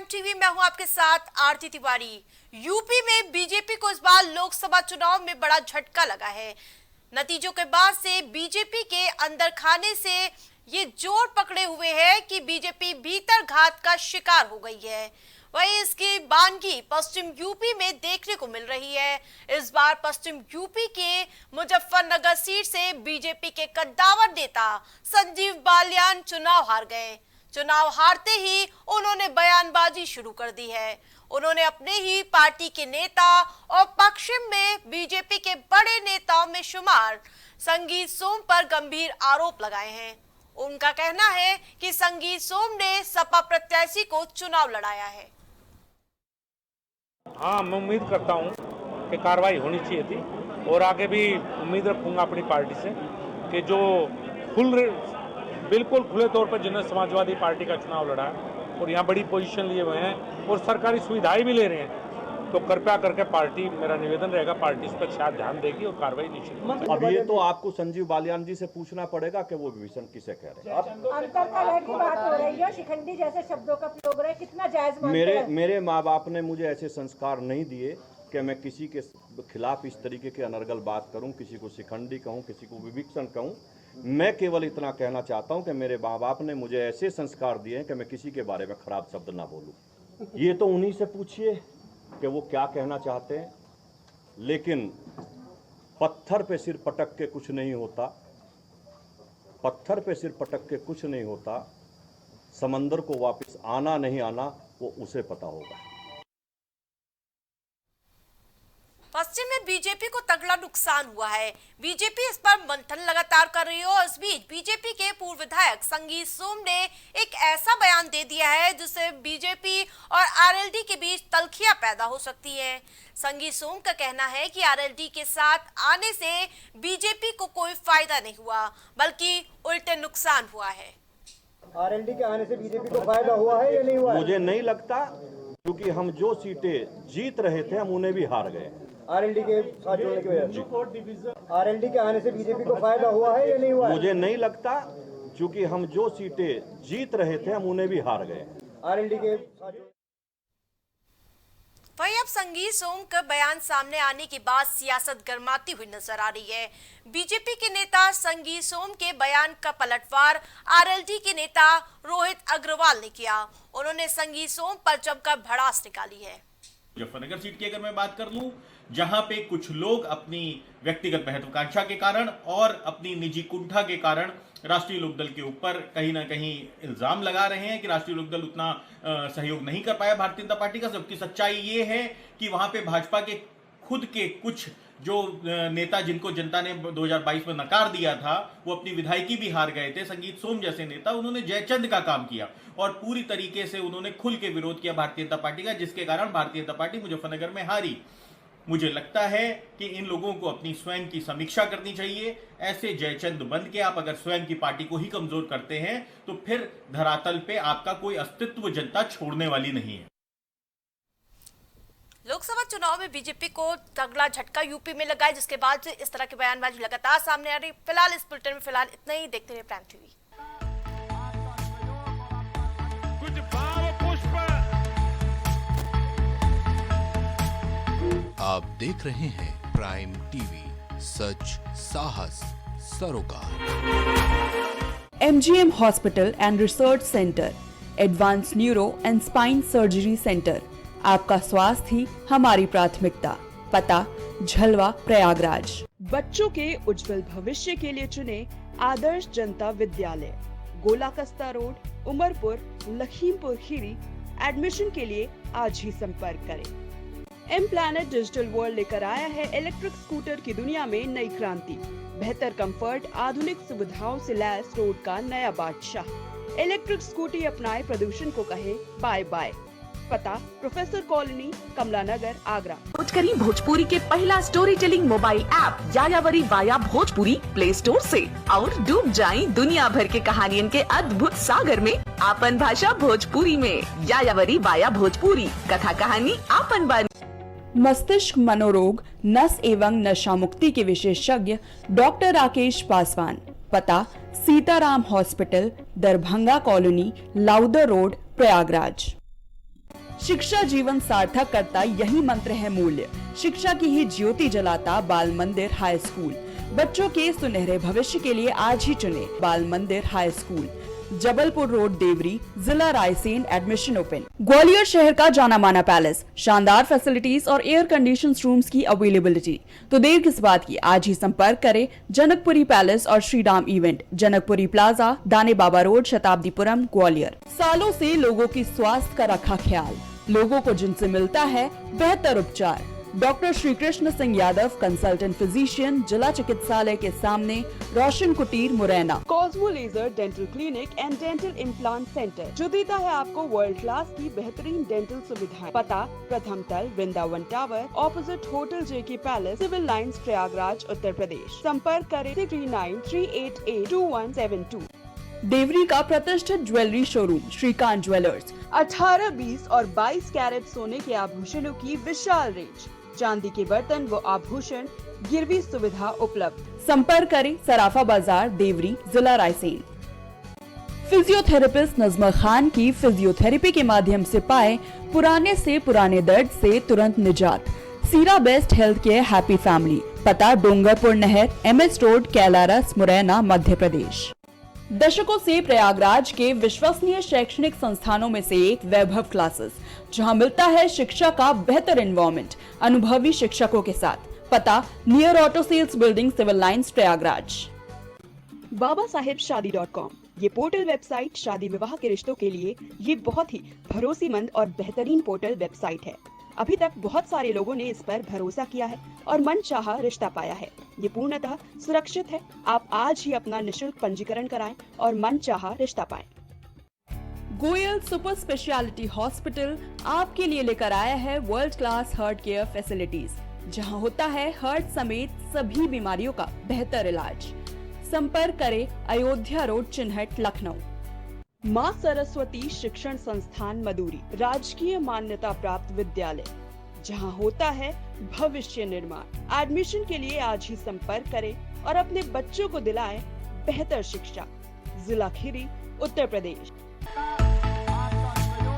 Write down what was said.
TV में हूं आपके साथ आरती तिवारी। यूपी में बीजेपी को इस बार लोकसभा चुनाव में बड़ा झटका लगा है। नतीजों के बाद से बीजेपी के अंदर खाने से ये जोर पकड़े हुए है कि बीजेपी भीतर घात का शिकार हो गई है। वहीं इसकी बानगी पश्चिम यूपी में देखने को मिल रही है। इस बार पश्चिम यूपी के मुजफ्फरनगर सीट से बीजेपी के कद्दावर नेता संजीव बालियान चुनाव हार गए। चुनाव हारते ही उन्होंने बयानबाजी शुरू कर दी है। उन्होंने अपने ही पार्टी के नेता और पश्चिम में बीजेपी के बड़े नेताओं में शुमार संगीत सोम पर गंभीर आरोप लगाए हैं। उनका कहना है कि संगीत सोम ने सपा प्रत्याशी को चुनाव लड़ाया है। हाँ, मैं उम्मीद करता हूँ कि कार्रवाई होनी चाहिए थी और आगे भी उम्मीद रखूंगा अपनी पार्टी से कि जो बिल्कुल खुले तौर पर जिन्होंने समाजवादी पार्टी का चुनाव लड़ा है और यहाँ बड़ी पोजीशन लिए हुए हैं और सरकारी सुविधाएं भी ले रहे हैं, तो कृपया करके पार्टी, मेरा निवेदन रहेगा, पार्टी इस पर शायद ध्यान देगी और कार्रवाई निश्चित। अब ये तो आपको संजीव बालियान जी से पूछना पड़ेगा कि वो विभीषण किसे कह रहे हैं। अंतर कलह की बात हो रही है, शिखंडी जैसे शब्दों का प्रयोग हो रहा है, कितना जायज मानते हैं? मेरे माँ बाप ने मुझे ऐसे संस्कार नहीं दिए कि मैं किसी के खिलाफ इस तरीके की अनर्गल बात करूं, किसी को शिखंडी कहूं, किसी को विभीषण कहूं। मैं केवल इतना कहना चाहता हूं कि मेरे माँ बाप ने मुझे ऐसे संस्कार दिए हैं कि मैं किसी के बारे में खराब शब्द ना बोलूं। ये तो उन्हीं से पूछिए कि वो क्या कहना चाहते हैं। लेकिन पत्थर पे सिर पटक के कुछ नहीं होता, पत्थर पे सिर पटक के कुछ नहीं होता। समंदर को वापस आना नहीं आना वो उसे पता होगा। पश्चिम में बीजेपी को तगड़ा नुकसान हुआ है। बीजेपी इस पर मंथन लगातार कर रही है। इस बीच बीजेपी के पूर्व विधायक संगीत सोम ने एक ऐसा बयान दे दिया है जिससे बीजेपी और आरएलडी के बीच तल्खियां पैदा हो सकती है। संगीत सोम का कहना है कि आरएलडी के साथ आने से बीजेपी को कोई फायदा नहीं हुआ, बल्कि उल्टे नुकसान हुआ है। आरएलडी के आने से बीजेपी को फायदा हुआ है या नहीं हुआ? मुझे नहीं लगता, क्योंकि हम जो सीटें जीत रहे थे हम उन्हें भी हार गए। आरएलडी के साथ जुड़ने की वजह से आरएलडी के आने से बीजेपी को फायदा हुआ है या नहीं हुआ? मुझे नहीं लगता, क्योंकि हम जो सीटें जीत रहे थे हम उन्हें भी हार गए। आरएलडी के साथ वहीं अब संगीत सोम का बयान सामने आने के बाद सियासत गर्माती हुई नजर आ रही है। बीजेपी के नेता संगीत सोम के बयान का पलटवार आरएलडी के नेता रोहित अग्रवाल ने किया। उन्होंने संगीत सोम पर जमकर भड़ास निकाली है। मुजफ्फरनगर सीट की अगर मैं बात कर लूं, जहां पे कुछ लोग अपनी व्यक्तिगत महत्वाकांक्षा के कारण और अपनी निजी कुंठा के कारण राष्ट्रीय लोकदल के ऊपर कहीं ना कहीं इल्जाम लगा रहे हैं कि राष्ट्रीय लोकदल उतना सहयोग नहीं कर पाया भारतीय जनता पार्टी का। जबकि सच्चाई ये है कि वहां पे भाजपा के खुद के कुछ जो नेता जिनको जनता ने 2022 में नकार दिया था, वो अपनी विधायकी भी हार गए थे। संगीत सोम जैसे नेता, उन्होंने जयचंद का काम किया और पूरी तरीके से उन्होंने खुल के विरोध किया भारतीय जनता पार्टी का, जिसके कारण भारतीय जनता पार्टी मुजफ्फरनगर में हारी। मुझे लगता है कि इन लोगों को अपनी स्वयं की समीक्षा करनी चाहिए। ऐसे जयचंद बन के आप अगर स्वयं की पार्टी को ही कमजोर करते हैं तो फिर धरातल पे आपका कोई अस्तित्व जनता छोड़ने वाली नहीं है। लोकसभा चुनाव में बीजेपी को तगड़ा झटका यूपी में लगा है, जिसके बाद से इस तरह की बयानबाजी लगातार सामने आ रही। फिलहाल इस बुलेटिन में फिलहाल इतना ही। देखते रहिए प्राइम टीवी। कुछ भाव पुष्प। आप देख रहे हैं प्राइम टीवी, सच साहस सरोकार। MGM hospital and research centre, advance neuro and spine surgery centre. आपका स्वास्थ्य ही हमारी प्राथमिकता। पता झलवा प्रयागराज। बच्चों के उज्जवल भविष्य के लिए चुने आदर्श जनता विद्यालय, गोला कस्ता रोड, उमरपुर, लखीमपुर खीरी। एडमिशन के लिए आज ही संपर्क करें। एम प्लैनेट डिजिटल वर्ल्ड लेकर आया है इलेक्ट्रिक स्कूटर की दुनिया में नई क्रांति। बेहतर कंफर्ट, आधुनिक सुविधाओं से लैस रोड का नया बादशाह। इलेक्ट्रिक स्कूटी अपनाए, प्रदूषण को कहे बाय बाय। पता प्रोफेसर कॉलोनी, कमला नगर, आगरा। करी भोजपुरी के पहला story telling mobile app यायावरी via Bhojpuri play store से और डूब जाएं दुनिया भर के कहानियन के अद्भुत सागर में आपन भाषा भोजपुरी में। यायावरी वाया भोजपुरी, कथा कहानी आपन बानी। मस्तिष्क मनोरोग, नस एवं नशा मुक्ति के विशेषज्ञ डॉक्टर राकेश पासवान। पता Sitaram hospital, Darbhanga colony, Lowther road, Prayagraj. शिक्षा जीवन सार्थक करता यही मंत्र है मूल्य। शिक्षा की ही ज्योति जलाता बाल मंदिर हाई स्कूल। बच्चों के सुनहरे भविष्य के लिए आज ही चुने Bal Mandir high school, Jabalpur road, Deori, जिला रायसेन। Admission open. ग्वालियर शहर का जाना माना पैलेस, शानदार फैसिलिटीज और एयर कंडीशन रूम्स की अवेलेबिलिटी। तो देर किस बात की, आज ही संपर्क करें जनकपुरी पैलेस और श्रीराम इवेंट, जनकपुरी प्लाजा, दाने बाबा रोड, शताब्दीपुरम, ग्वालियर। सालों से लोगों की स्वास्थ्य का रखा ख्याल, लोगों को जिनसे मिलता है बेहतर उपचार। Doctor Shri Krishna Singh Yadav, consultant physician, जिला चिकित्सालय के सामने, Roshan Kutir, Morena. Cosmo laser dental clinic and dental implant centre, जो देता है आपको वर्ल्ड क्लास की बेहतरीन डेंटल सुविधाएं। पता प्रथम तल, वृंदावन टावर, ऑपोजिट होटल जेके palace, civil Lines, Prayagraj, Uttar Pradesh. संपर्क करें 3938822172। देवरी का प्रतिष्ठित ज्वेलरी शोरूम श्रीकांत ज्वेलर्स, 18, 20 और 22 कैरेट सोने के आभूषणों की विशाल रेंज, चांदी के बर्तन व आभूषण, गिरवी सुविधा उपलब्ध। संपर्क करें सराफा बाजार, देवरी, जिला रायसेन। फिजियोथेरेपिस्ट नजमा खान की फिजियोथेरेपी के माध्यम से पाए पुराने से पुराने दर्द से तुरंत निजात। सीरा best health care happy family, पता डोंगरपुर नहर, MS रोड, कैलारस, मुरैना, मध्य प्रदेश। दशकों से प्रयागराज के विश्वसनीय शैक्षणिक संस्थानों में से एक वैभव क्लासेस, जहां मिलता है शिक्षा का बेहतर एनवायरनमेंट अनुभवी शिक्षकों के साथ। पता near auto sales building, Civil Lines, Prayagraj. babasahebshadi.com, ये पोर्टल वेबसाइट शादी विवाह के रिश्तों के लिए ये बहुत ही भरोसेमंद और बेहतरीन पोर्टल वेबसाइट है। अभी तक बहुत सारे लोगों ने इस पर भरोसा किया है और मनचाहा रिश्ता पाया है। ये पूर्णतः सुरक्षित है। आप आज ही अपना निशुल्क पंजीकरण कराएं और मनचाहा रिश्ता पाएं। गोयल सुपर स्पेशलिटी हॉस्पिटल आपके लिए लेकर आया है world class heart care facilities, जहां होता है हार्ट समेत सभी बीमारियों का बेहतर इलाज। संपर्क करें अयोध्या रोड, चिन्हट, लखनऊ। माँ सरस्वती शिक्षण संस्थान मदुरी, राजकीय मान्यता प्राप्त विद्यालय, जहां होता है भविष्य निर्माण। एडमिशन के लिए आज ही संपर्क करें और अपने बच्चों को दिलाएं बेहतर शिक्षा। जिला खीरी, उत्तर प्रदेश।